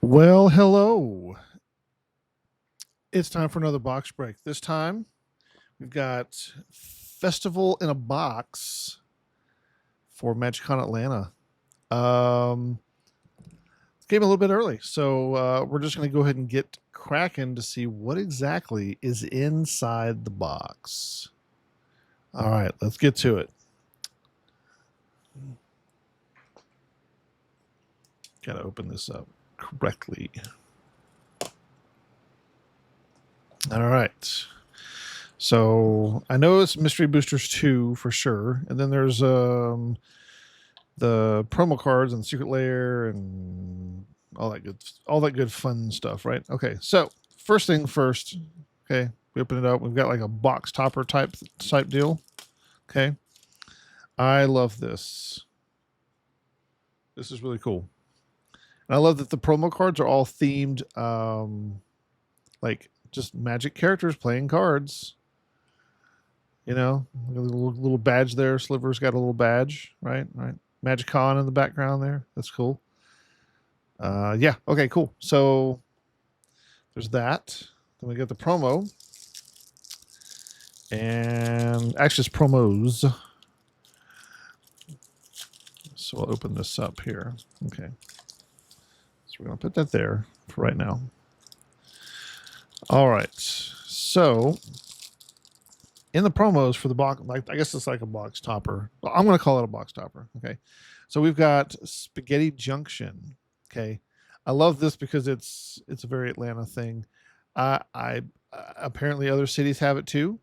Well, hello. It's time for another box break. This time, we've got Festival in a Box for MagicCon Atlanta. It came a little bit early, so we're just going to go ahead and get cracking to see what exactly is inside the box. All right, let's get to it. Got to open this up correctly. All right. So I know it's Mystery Boosters 2 for sure. And then there's the promo cards and the secret layer and all that good fun stuff, right? Okay. So first thing first, okay, we open it up. We've got like a box topper type deal. Okay. I love this. This is really cool. And I love that the promo cards are all themed like just magic characters playing cards. You know, a little badge there. Sliver's got a little badge, right? Right. MagicCon in the background there. That's cool. Yeah. Okay. Cool. So there's that. Then we get the promo, and actually it's promos. So we'll open this up here. Okay. So we're gonna put that there for right now. All right. So in the promos for the box, like I guess it's like a box topper. I'm going to call it a box topper. Okay. So we've got Spaghetti Junction. Okay. I love this because it's a very Atlanta thing. I apparently other cities have it too.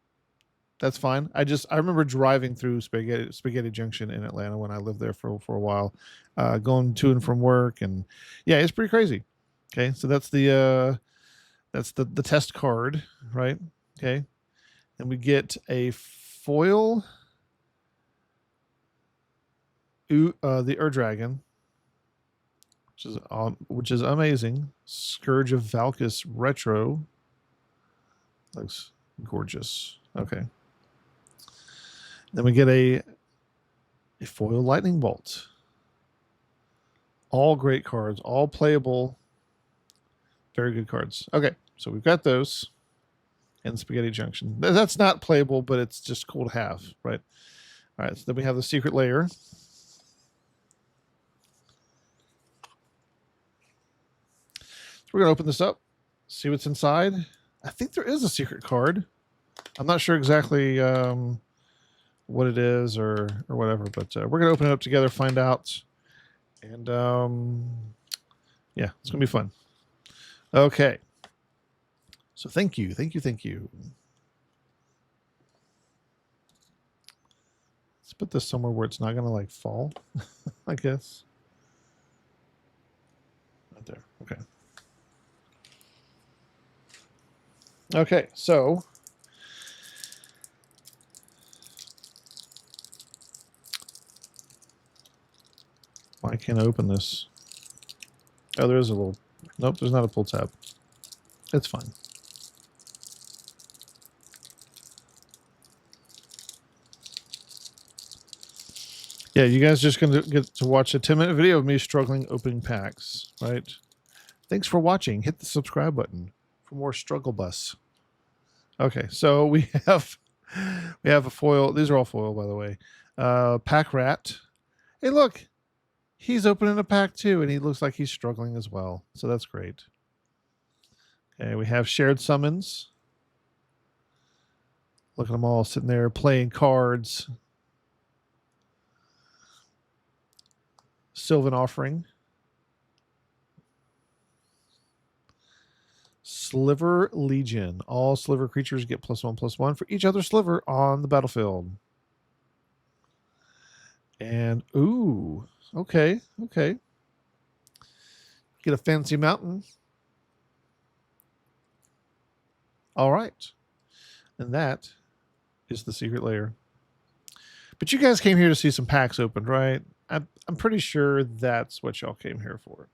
That's fine. I remember driving through Spaghetti Junction in Atlanta when I lived there for a while, going to and from work, and yeah, it's pretty crazy. Okay. So that's the test card, right? Okay. And we get a foil, the Ur-Dragon, which is amazing. Scourge of Valkus Retro. Looks gorgeous. Okay. Then we get a foil Lightning Bolt. All great cards, all playable. Very good cards. Okay, so we've got those. And Spaghetti Junction. That's not playable, but it's just cool to have, right? All right, so then we have the secret layer. So we're going to open this up, see what's inside. I think there is a secret card. I'm not sure exactly what it is or whatever, but we're going to open it up together, find out. And yeah, it's going to be fun. Okay. So thank you. Let's put this somewhere where it's not going to like fall, I guess. Right there. Okay. Okay, so why can't I open this? Oh, there is a little. Nope, there's not a pull tab. It's fine. Yeah, you guys just going to get to watch a 10-minute video of me struggling opening packs, right? Thanks for watching. Hit the subscribe button for more struggle bus. Okay, so we have a foil. These are all foil, by the way. Pack Rat. Hey, look, he's opening a pack too, and he looks like he's struggling as well. So that's great. Okay, we have Shared Summons. Look at them all sitting there playing cards. Sylvan Offering. Sliver Legion. All sliver creatures get +1/+1 for each other sliver on the battlefield. And ooh, okay. Get a fancy mountain. All right. And that is the secret layer. But you guys came here to see some packs opened, right? I'm pretty sure that's what y'all came here for.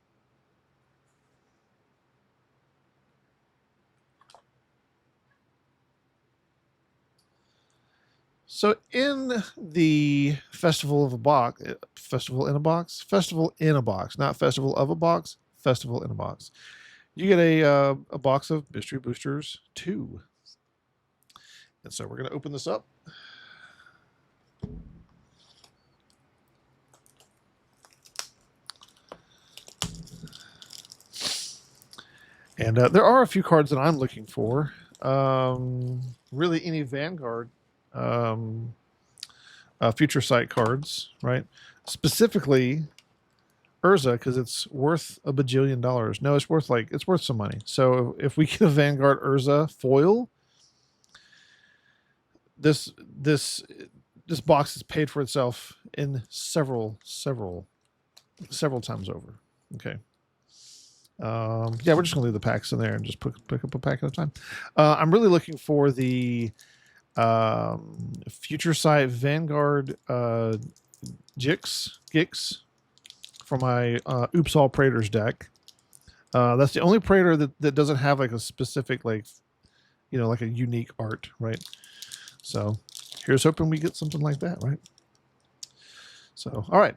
So in the Festival in a Box, not Festival of a Box, Festival in a box. You get a box of Mystery Boosters 2. And so we're going to open this up. And there are a few cards that I'm looking for. Really, any Vanguard Future Sight cards, right? Specifically, Urza, because it's worth $1 bajillion. No, it's worth some money. So if we get a Vanguard Urza foil, this box is paid for itself in several times over. Okay. Yeah, we're just gonna leave the packs in there and just pick up a pack at a time. I'm really looking for the Future Sight Vanguard Gix for my Oops All Praetors deck. That's the only Praetor that doesn't have like a specific like a unique art, right? So here's hoping we get something like that, right? So all right.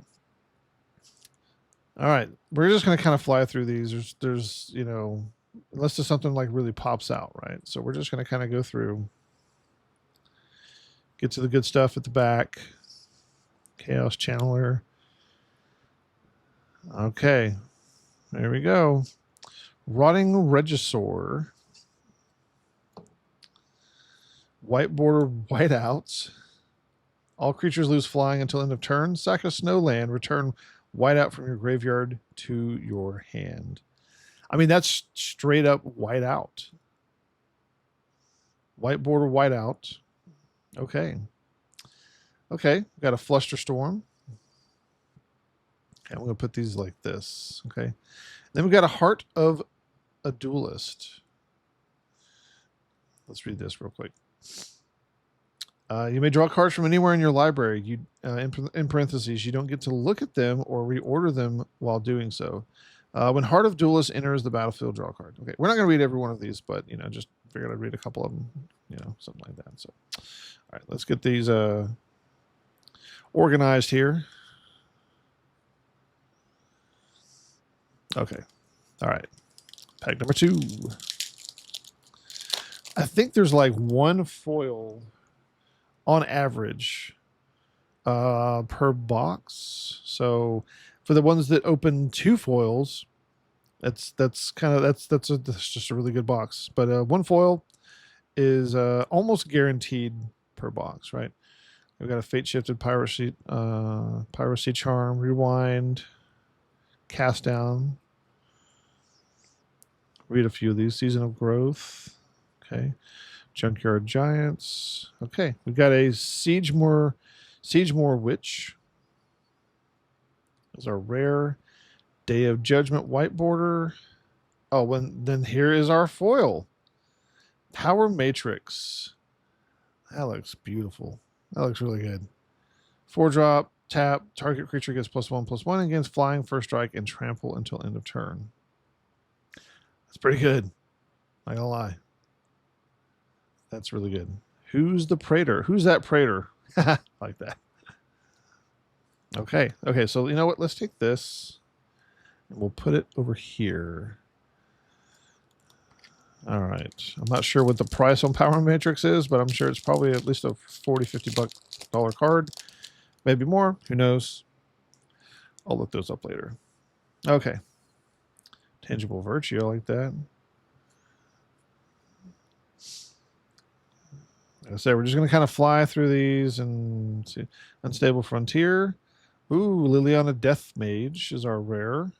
We're just going to kind of fly through these. There's unless there's something like really pops out, right? So we're just going to kind of go through, get to the good stuff at the back. Chaos Channeler. Okay, there we go. Rotting Regisaur. White border, white outs. All creatures lose flying until end of turn. Sack a Snowland. Return white out from your graveyard to your hand. I mean, that's straight up white out. White border, white out. Okay. Okay. Got a Flusterstorm. Okay, I'm going to put these like this. Okay. Then we got a Heart of a Duelist. Let's read this real quick. You may draw cards from anywhere in your library. You, in parentheses, you don't get to look at them or reorder them while doing so. When Heart of Duelist enters the battlefield, draw a card. Okay, we're not going to read every one of these, but just figured I'd read a couple of them. Something like that. So, all right, let's get these organized here. Okay, all right. Pack number 2. I think there's like one foil on average per box. So for the ones that open 2 foils, that's just a really good box. But one foil is almost guaranteed per box, right? We've got a Fate Shifted Piracy Charm, Rewind, Cast Down. Read a few of these. Season of Growth. Okay. Junkyard Giants. Okay, we got a Siegemore Witch. Is our rare. Day of Judgment white border. Oh, then here is our foil. Power Matrix. That looks beautiful. That looks really good. 4-drop, tap, target creature gets +1/+1 against flying, first strike, and trample until end of turn. That's pretty good. Not gonna lie. That's really good. Who's the Praetor? Who's that Praetor? Like that. Okay. Okay, so you know what? Let's take this and we'll put it over here. All right. I'm not sure what the price on Power Matrix is, but I'm sure it's probably at least a $40-$50 card. Maybe more. Who knows? I'll look those up later. Okay. Tangible Virtue. I like that. Like I said, we're just going to kind of fly through these and see. Unstable Frontier. Ooh, Liliana Death Mage is our rare.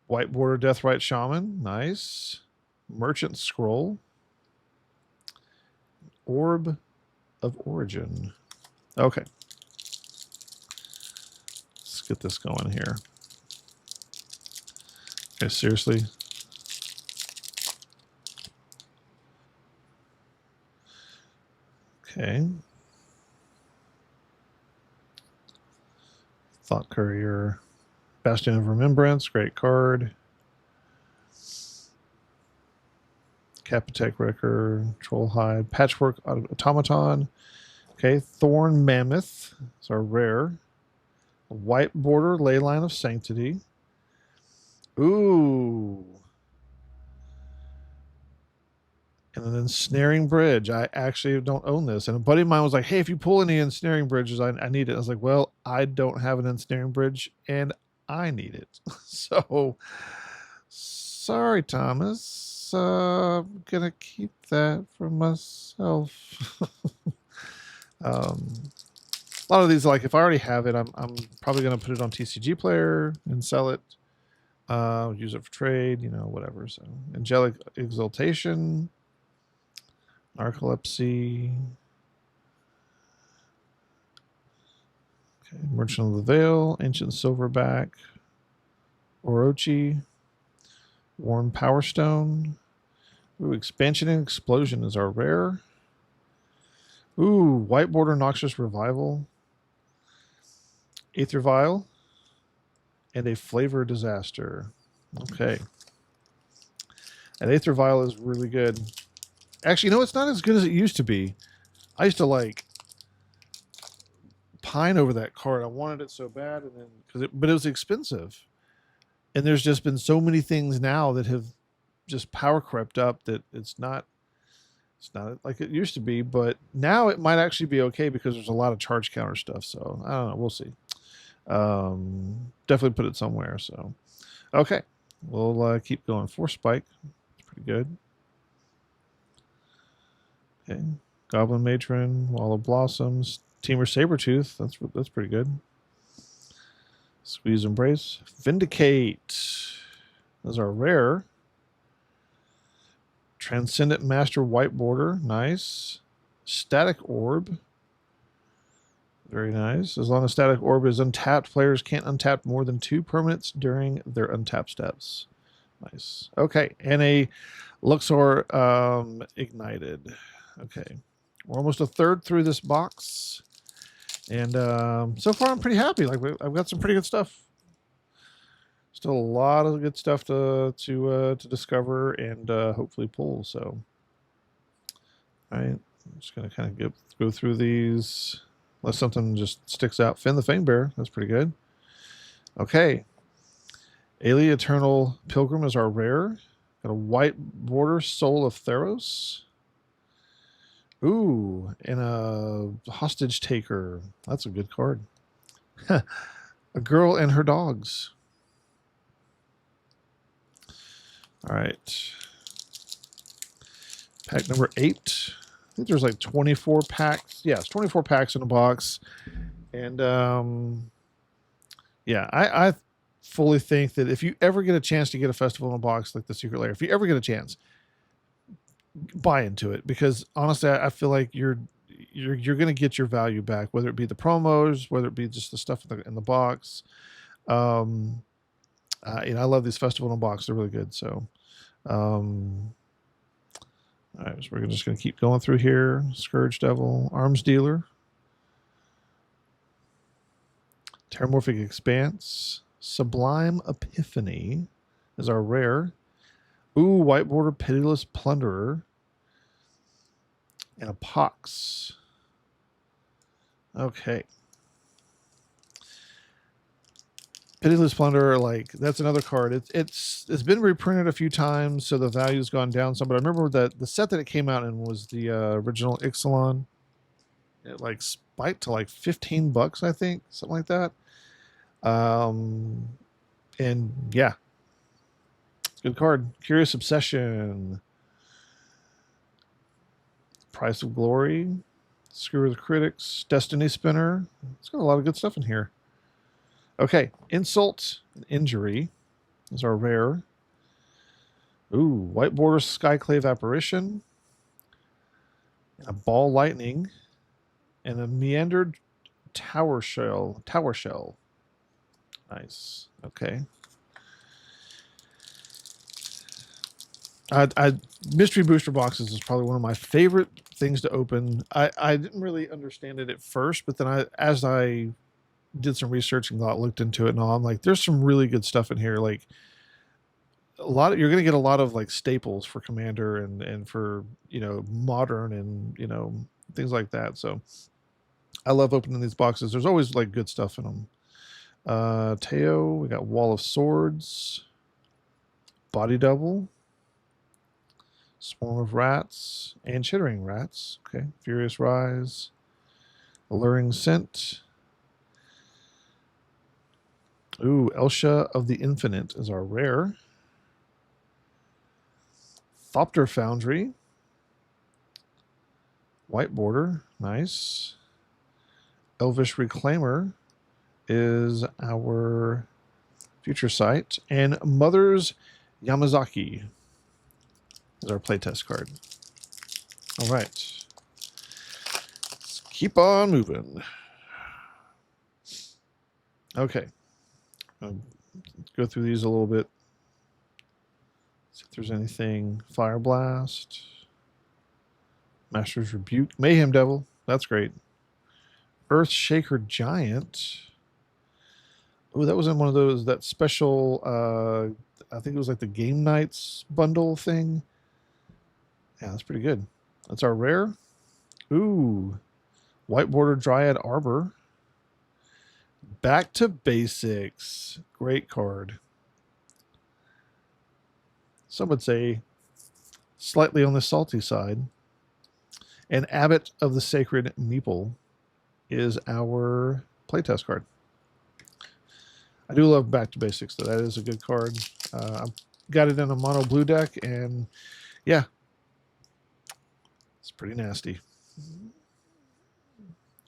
White Border Deathrite Shaman. Nice. Merchant Scroll. Orb of Origin. Okay. Let's get this going here. Okay, seriously. Okay. Thought Courier. Bastion of Remembrance. Great card. Capitec Wrecker. Trollhide. Patchwork Automaton. Okay. Thorn Mammoth. It's our rare. White Border Leyline of Sanctity. Ooh. And then ensnaring bridge. I actually don't own this. And a buddy of mine was like, hey, if you pull any ensnaring bridges, I need it. I was like, well, I don't have an ensnaring bridge and I need it. So sorry, Thomas. I'm gonna keep that for myself. A lot of these, like if I already have it, I'm probably gonna put it on TCG Player and sell it. Use it for trade, you know, whatever. So angelic exaltation. Narcolepsy. Okay. Merchant of the Veil. Ancient Silverback. Orochi. Warm Power Stone. Ooh, Expansion and Explosion is our rare. Ooh, White Border Noxious Revival. Aether Vial. And a Flavor Disaster. Okay. And Aether Vial is really good. Actually, no, it's not as good as it used to be. I used to like pine over that card. I wanted it so bad, and then but it was expensive. And there's just been so many things now that have just power crept up that it's not like it used to be. But now it might actually be okay because there's a lot of charge counter stuff. So I don't know. We'll see. Definitely put it somewhere. So okay, we'll keep going. Force Spike, it's pretty good. Okay, Goblin Matron, Wall of Blossoms, Teamer Sabretooth. That's pretty good. Squeeze Embrace, Vindicate. Those are rare. Transcendent Master White Border, nice. Static Orb, very nice. As long as Static Orb is untapped, players can't untap more than 2 permanents during their untap steps. Nice. Okay, and a Luxor Ignited. Okay, we're almost a third through this box, and so far I'm pretty happy. Like I've got some pretty good stuff. Still a lot of good stuff to discover and hopefully pull. So, all right, I'm just gonna kind of go through these. Unless something just sticks out. Finn the Famebearer, that's pretty good. Okay, Aelia Eternal Pilgrim is our rare. Got a White Border Soul of Theros. Ooh, and a Hostage Taker. That's a good card. A Girl and Her Dogs. All right. Pack number 8. I think there's like 24 packs. Yeah, it's 24 packs in a box. And yeah, I fully think that if you ever get a chance to get a festival in a box like the Secret Lair, if you ever get a chance, buy into it, because honestly, I feel like you're going to get your value back, whether it be the promos, whether it be just the stuff in the box. You know, I love these festival in a box; they're really good. So, all right, so we're just going to keep going through here. Scourge Devil, Arms Dealer, Terramorphic Expanse, Sublime Epiphany is our rare. Ooh, White Border Pitiless Plunderer. And a Pox. Okay. Pitiless Plunderer, like, that's another card. It's been reprinted a few times, so the value's gone down some. But I remember that the set that it came out in was the original Ixalan. It like spiked to like $15, I think, something like that. And yeah, good card. Curious Obsession. Price of Glory. Screw the Critics. Destiny Spinner. It's got a lot of good stuff in here. Okay. Insult and Injury is our rare. Ooh, White Border Skyclave Apparition. And a Ball Lightning. And a Meandered Tower Shell. Nice. Okay. Mystery booster boxes is probably one of my favorite things to open. I didn't really understand it at first, but then as I did some research and looked into it and all, I'm like, there's some really good stuff in here. Like you're going to get a lot of like staples for Commander and for, you know, Modern and, you know, things like that. So I love opening these boxes. There's always like good stuff in them. Teo, we got Wall of Swords. Body Double, Swarm of Rats, and Chittering Rats. Okay, Furious Rise, Alluring Scent. Ooh, Elsha of the Infinite is our rare. Thopter Foundry. White border, nice. Elvish Reclaimer is our future sight. And Mother's Yamazaki is our playtest card. All right. Let's keep on moving. Okay. Let's go through these a little bit. See if there's anything. Fire Blast. Master's Rebuke. Mayhem Devil. That's great. Earth Shaker Giant. Oh, that was in one of those, that special, I think it was like the Game Nights bundle thing. Yeah, that's pretty good. That's our rare. Ooh. White Border Dryad Arbor. Back to Basics. Great card. Some would say slightly on the salty side. And Abbot of the Sacred Meeple is our playtest card. I do love Back to Basics, though. That is a good card. I've got it in a mono blue deck, and yeah, it's pretty nasty.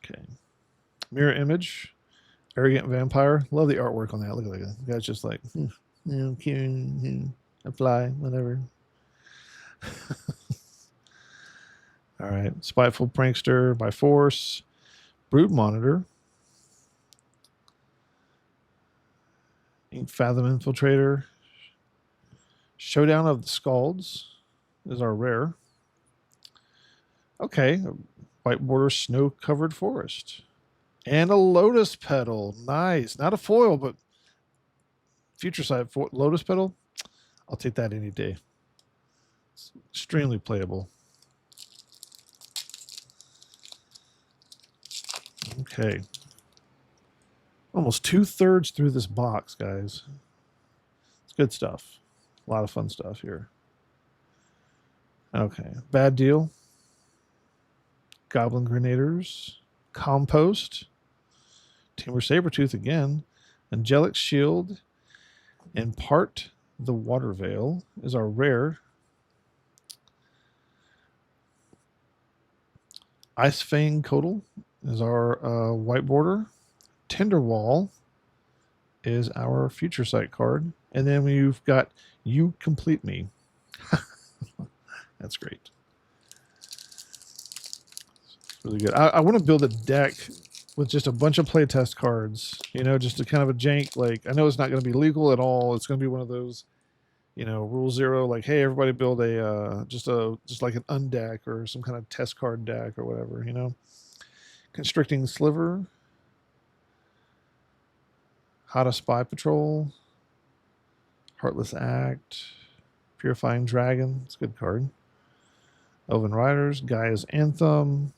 Okay. Mirror Image, Arrogant Vampire. Love the artwork on that. Look at that. The guy's just like, I fly, whatever. All right. Spiteful Prankster by Force. Brood Monitor. Ink Fathom Infiltrator. Showdown of the Scalds is our rare. Okay. White Border Snow Covered Forest. And a Lotus Petal. Nice. Not a foil, but future side Lotus Petal. I'll take that any day. It's extremely playable. Okay. Almost 2/3 through this box, guys. It's good stuff. A lot of fun stuff here. Okay. Bad Deal. Goblin Grenadiers. Compost. Timber Sabertooth again. Angelic Shield. And Part the Water Veil is our rare. Ice Fang Codal is our white border. Tinderwall is our future sight card. And then we've got You Complete Me. That's great. Really good. I want to build a deck with just a bunch of playtest cards, you know, just a kind of a jank. Like, I know it's not going to be legal at all. It's going to be one of those, you know, rule zero, like, hey, everybody build a, just like an undeck or some kind of test card deck or whatever, you know. Constricting Sliver. Hada Spy Patrol. Heartless Act. Purifying Dragon. It's a good card. Elven Riders. Gaia's Anthem.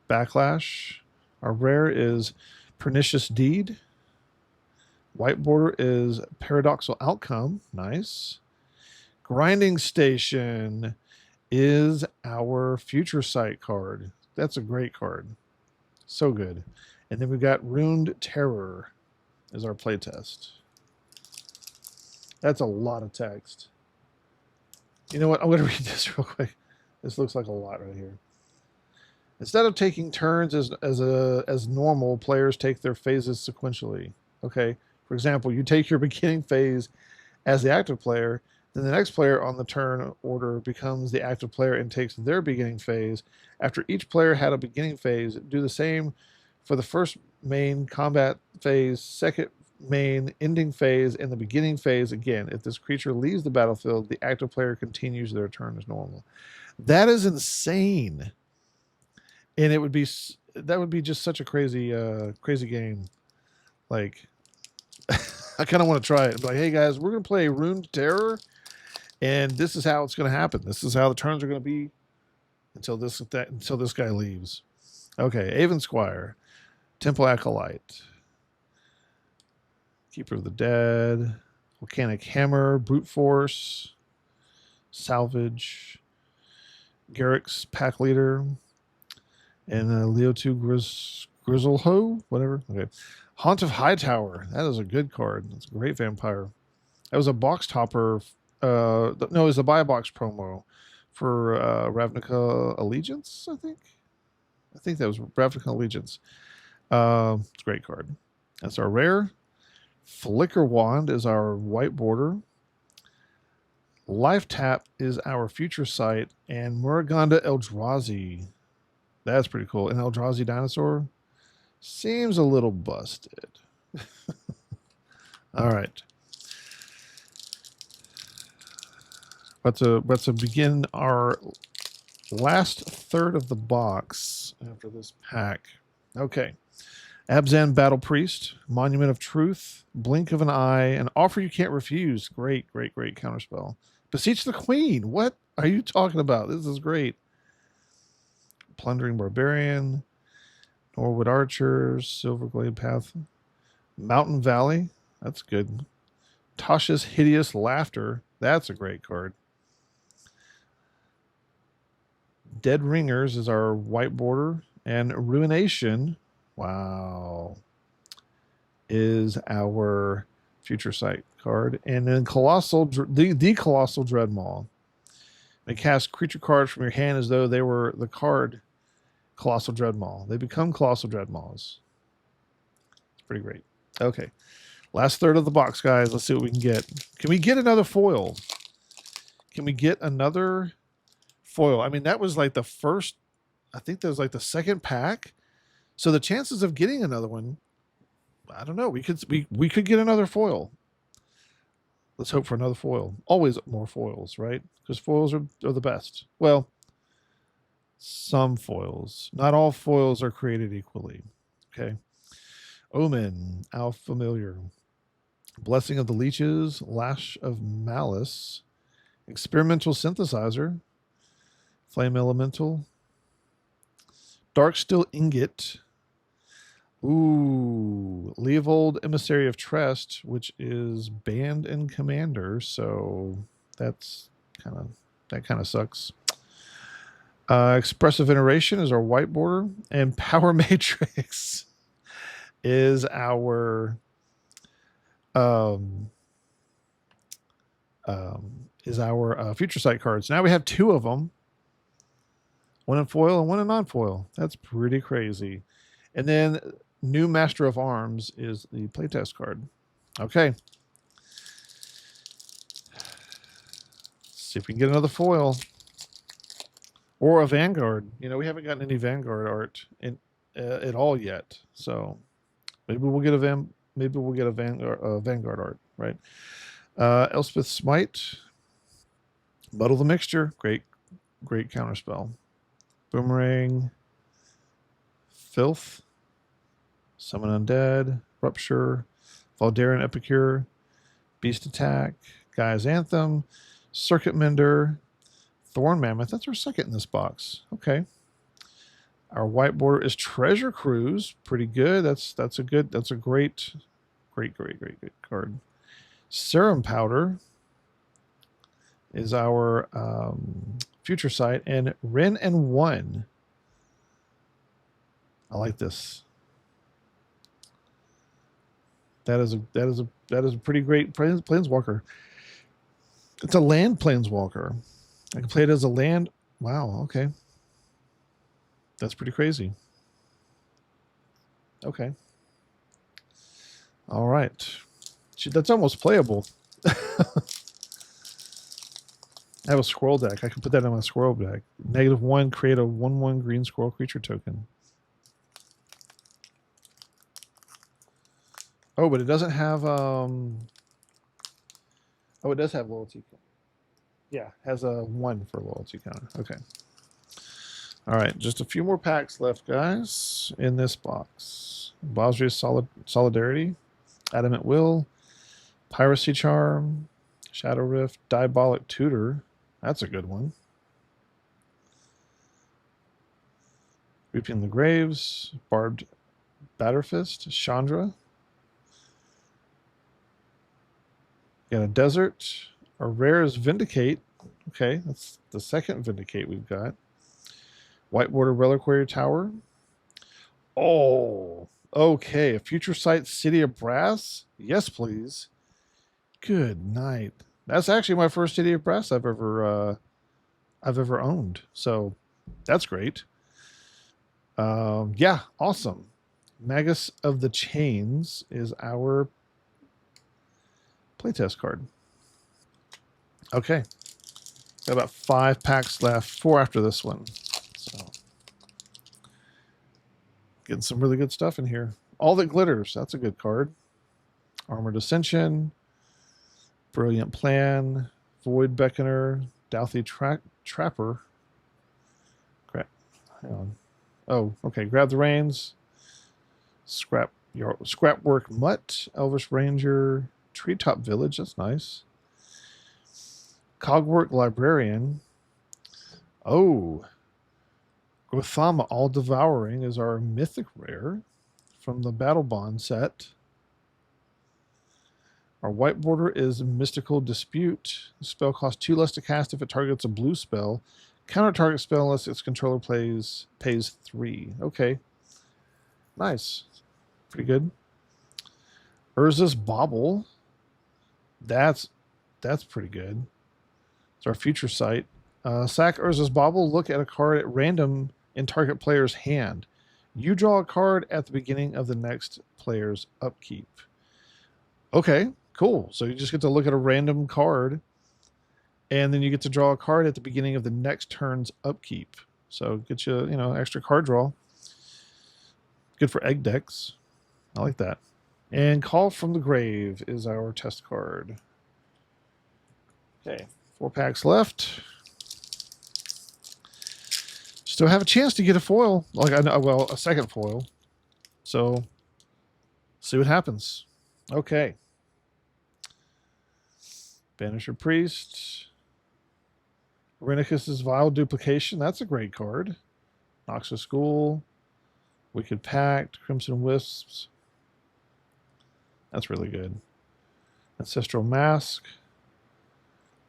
Backlash. Our rare is Pernicious Deed. White border is Paradoxal Outcome. Nice. Grinding Station is our future sight card. That's a great card. So good. And then we've got Ruined Terror is our playtest. That's a lot of text. You know what? I'm going to read this real quick. This looks like a lot right here. Instead of taking turns as normal, players take their phases sequentially. Okay. For example, you take your beginning phase as the active player, then the next player on the turn order becomes the active player and takes their beginning phase. After each player had a beginning phase, do the same for the first main combat phase, second main ending phase, and the beginning phase again. If this creature leaves the battlefield, the active player continues their turn as normal. That is insane. And that would be just such a crazy game. Like, I kind of want to try it. Like, hey guys, we're gonna play Ruined Terror, and this is how it's gonna happen. This is how the turns are gonna be until this guy leaves. Okay, Avon Squire, Temple Acolyte, Keeper of the Dead, Volcanic Hammer, Brute Force, Salvage, Garrick's Pack Leader, and Leo 2 Grizzleho, whatever. Okay. Haunt of Hightower. That is a good card. That's a great vampire. That was a box topper. No, it was a buy box promo for Ravnica Allegiance, I think. I think that was Ravnica Allegiance. It's a great card. That's our rare. Flicker Wand is our white border. Life Tap is our future sight. And Muraganda Eldrazi. That's pretty cool. An Eldrazi dinosaur seems a little busted. All right. Let's begin our last third of the box after this pack. Okay. Abzan Battle Priest, Monument of Truth, Blink of an Eye, and Offer You Can't Refuse. Great counterspell. Beseech the Queen. What are you talking about? This is great. Plundering Barbarian, Norwood Archers, Silverglade Path, Mountain Valley. That's good. Tasha's Hideous Laughter. That's a great card. Dead Ringers is our white border. And Ruination, wow, is our future sight card. And then the Colossal Dreadmaw. They cast creature cards from your hand as though they were the card Colossal Dreadmaw. They become Colossal Dreadmaws. It's pretty great. Okay. Last third of the box, guys. Let's see what we can get. Can we get another foil? Can we get another foil? I mean, that was like the first, I think that was like the second pack. So the chances of getting another one, I don't know. We could get another foil. Let's hope for another foil. Always more foils, right? Because foils are the best. Well, some foils. Not all foils are created equally. Okay. Omen, Al Familiar. Blessing of the Leeches, Lash of Malice, Experimental Synthesizer, Flame Elemental, Darksteel Ingot, ooh, Leovold Emissary of Trest, which is banned in Commander, so that kind of sucks. Expressive Iteration is our white border, and Power Matrix is our future sight cards. Now we have two of them, one in foil and one in non-foil. That's pretty crazy. And then new Master of Arms is the playtest card. Okay. Let's see if we can get another foil or a Vanguard. You know, we haven't gotten any Vanguard art at all yet, so maybe we'll get a Vanguard art, right? Elspeth Smite, Muddle the Mixture, great counterspell. Boomerang, Filth, Summon Undead, Rupture, Valdarian Epicure, Beast Attack, Gaia's Anthem, Circuit Mender, Thorn Mammoth. That's our second in this box. Okay. Our white border is Treasure Cruise. Pretty good. That's a great card. Serum Powder is our future sight, and Ren and One. I like this. That is a pretty great planeswalker. It's a land planeswalker. I can play it as a land. Wow. Okay. That's pretty crazy. Okay. All right. That's almost playable. I have a squirrel deck. I can put that in my squirrel deck. -1, create a 1/1 green squirrel creature token. Oh, but it doesn't have oh, it does have loyalty. Yeah, has a 1 for loyalty counter. Okay. All right, just a few more packs left, guys, in this box. Bosria's Solidarity, Adamant Will, Piracy Charm, Shadow Rift, Diabolic Tutor. That's a good one. Reaping the Graves, Barbed Batterfist, Chandra, Got a desert. Our rare is Vindicate. Okay, that's the second Vindicate we've got. White Border Reliquary Tower. Oh, okay. A Future Sight City of Brass. Yes, please. Good night. That's actually my first City of Brass I've ever owned. So that's great. Yeah, awesome. Magus of the Chains is our playtest card. Okay. Got about 5 packs left. 4 after this one. So getting some really good stuff in here. All That Glitters. That's a good card. Armored Ascension. Brilliant Plan. Void Beckoner. Douthie Trapper. Crap. Hang on. Oh, okay. Grab the Reins. Scrapwork Mutt. Elvish Ranger. Treetop Village. That's nice. Cogwork Librarian. Oh. Gothama All Devouring is our mythic rare from the Battle Bond set. Our white border is Mystical Dispute. The spell costs 2 less to cast if it targets a blue spell. Counter target spell unless its controller pays 3. Okay. Nice. Pretty good. Urza's Bauble. That's pretty good. It's our Future Sight. Sack Urza's Bauble. Look at a card at random in target player's hand. You draw a card at the beginning of the next player's upkeep. Okay, cool. So you just get to look at a random card, and then you get to draw a card at the beginning of the next turn's upkeep. So get you, extra card draw. Good for egg decks. I like that. And Call from the Grave is our test card. Okay, 4 packs left. Still have a chance to get a foil. A second foil. So, see what happens. Okay. Banisher Priest. Renicus's Vile Duplication. That's a great card. Noxus School. Wicked Pact. Crimson Wisps. That's really good. Ancestral Mask.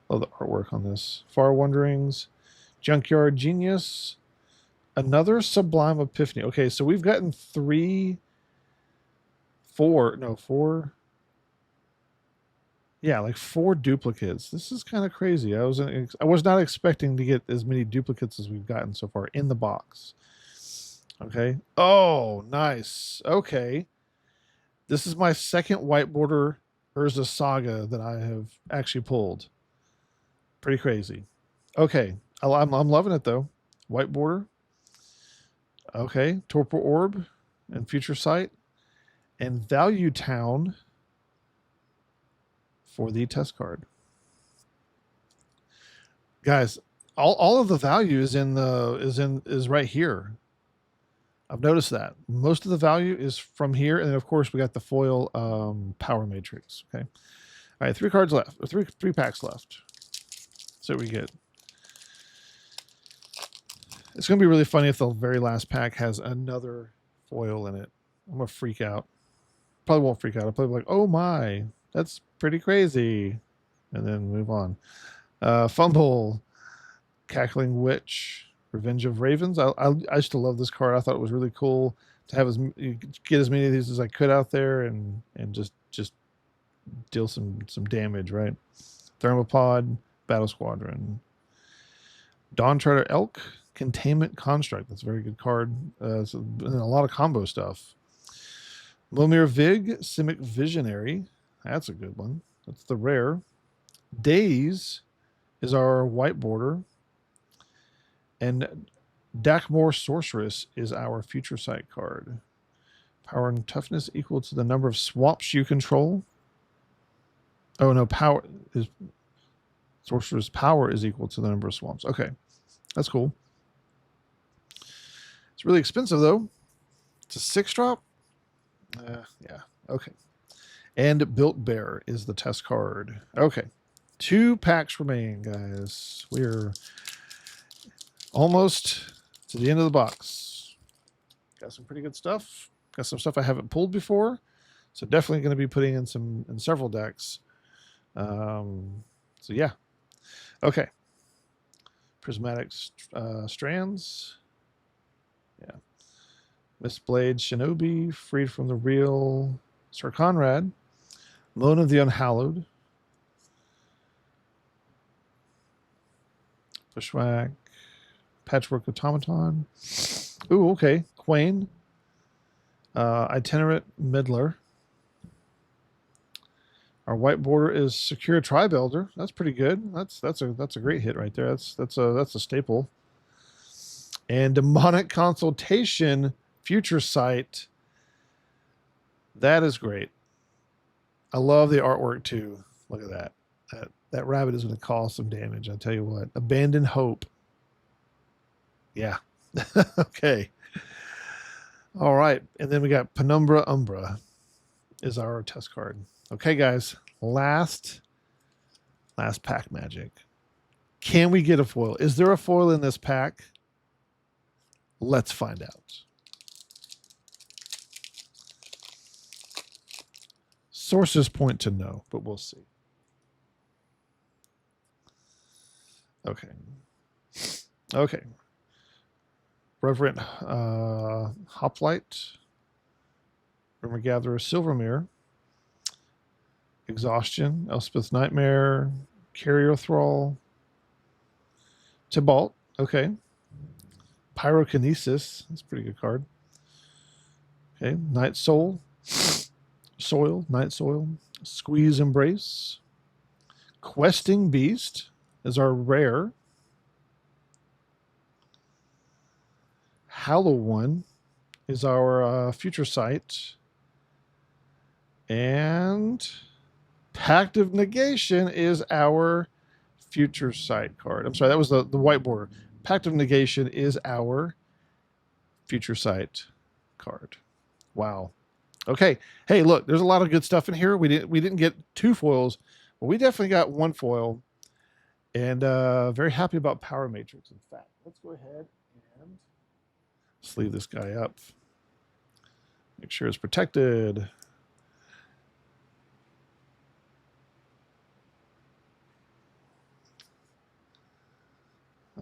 Love the artwork on this. Far Wanderings. Junkyard Genius. Another Sublime Epiphany. Okay, so we've gotten 4. Yeah, like 4 duplicates. This is kind of crazy. I was not expecting to get as many duplicates as we've gotten so far in the box. Okay. Oh, nice. Okay. This is my second white border Urza Saga that I have actually pulled. Pretty crazy. Okay. I'm loving it though. White border. Okay. Torpor Orb and Future Sight and Value Town for the test card. Guys, all of the value is right here. I've noticed that. Most of the value is from here, and then of course we got the foil power matrix. Okay. All right, 3 cards left. Or 3 packs left. So we get. It's gonna be really funny if the very last pack has another foil in it. I'm gonna freak out. Probably won't freak out. I'll probably be like, oh my, that's pretty crazy. And then move on. Fumble, Cackling Witch, Revenge of Ravens. I used to love this card. I thought it was really cool to have get as many of these as I could out there and just deal some damage, right? Thermopod, Battle Squadron. Dawn Treader Elk, Containment Construct. That's a very good card. So, and a lot of combo stuff. Lomir Vig, Simic Visionary. That's a good one. That's the rare. Daze is our white border. And Dakmor Sorceress is our Future Sight card. Power and toughness equal to the number of swamps you control. Oh no, power is Sorcerer's power is equal to the number of swamps. Okay. That's cool. It's really expensive though. It's a 6-drop. Yeah. Okay. And Built Bear is the test card. Okay. 2 packs remain, guys. We're almost to the end of the box. Got some pretty good stuff. Got some stuff I haven't pulled before. So definitely going to be putting in several decks. So yeah. Okay. Prismatic strands. Yeah. Mistblade Shinobi, freed from the real Sir Conrad. Moan of the Unhallowed. Bushwhack. Patchwork Automaton. Ooh, okay. Quain. Itinerant Midler. Our white border is Secure Tribe Elder. That's pretty good. That's a great hit right there. That's a staple. And Demonic Consultation Future Sight. That is great. I love the artwork too. Look at that. That rabbit is going to cause some damage. I'll tell you what. Abandoned Hope. Yeah. Okay. All right. And then we got Penumbra Umbra is our test card. Okay, guys. Last pack magic. Can we get a foil? Is there a foil in this pack? Let's find out. Sources point to no, but we'll see. Okay. Okay. Reverent Hoplite. Rumor Gatherer Silvermere. Exhaustion. Elspeth's Nightmare. Carrier Thrall. Tybalt. Okay. Pyrokinesis. That's a pretty good card. Okay. Night Soul. Soil. Night Soil. Squeeze Embrace. Questing Beast is our rare. Hallow One is our future sight. And Pact of Negation is our future sight card. I'm sorry, that was the white border. Pact of Negation is our future sight card. Wow. Okay. Hey, look, there's a lot of good stuff in here. We didn't get 2 foils, but we definitely got 1 foil. And very happy about Power Matrix. In fact, let's go ahead and sleeve this guy up. Make sure it's protected.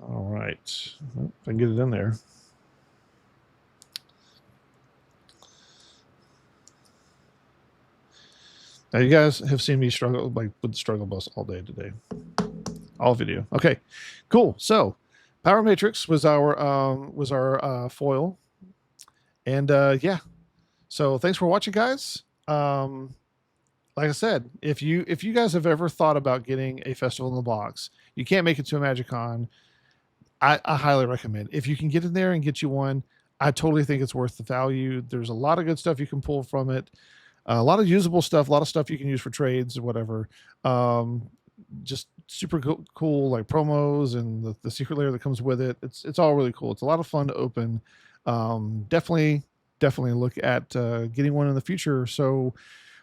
All right. If I can get it in there. Now, you guys have seen me struggle with the struggle bus all day today. All video. Okay, cool. So, Power Matrix was our foil, and yeah. So, thanks for watching, guys. Like I said, if you guys have ever thought about getting a Festival in the Box, you can't make it to a MagicCon. I highly recommend. If you can get in there and get you one, I totally think it's worth the value. There's a lot of good stuff you can pull from it. A lot of usable stuff, a lot of stuff you can use for trades or whatever. Just super cool like promos and the secret layer that comes with it. It's all really cool. It's a lot of fun to open. Definitely look at getting one in the future. So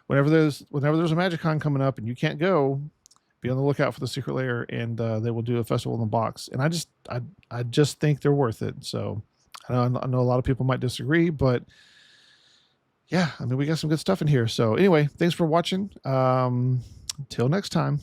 whenever there's a MagicCon coming up and you can't go, be on the lookout for the secret layer, and they will do a Festival in the Box. And I just think they're worth it. So I know a lot of people might disagree, but yeah, I mean, we got some good stuff in here. So anyway, thanks for watching. Until next time.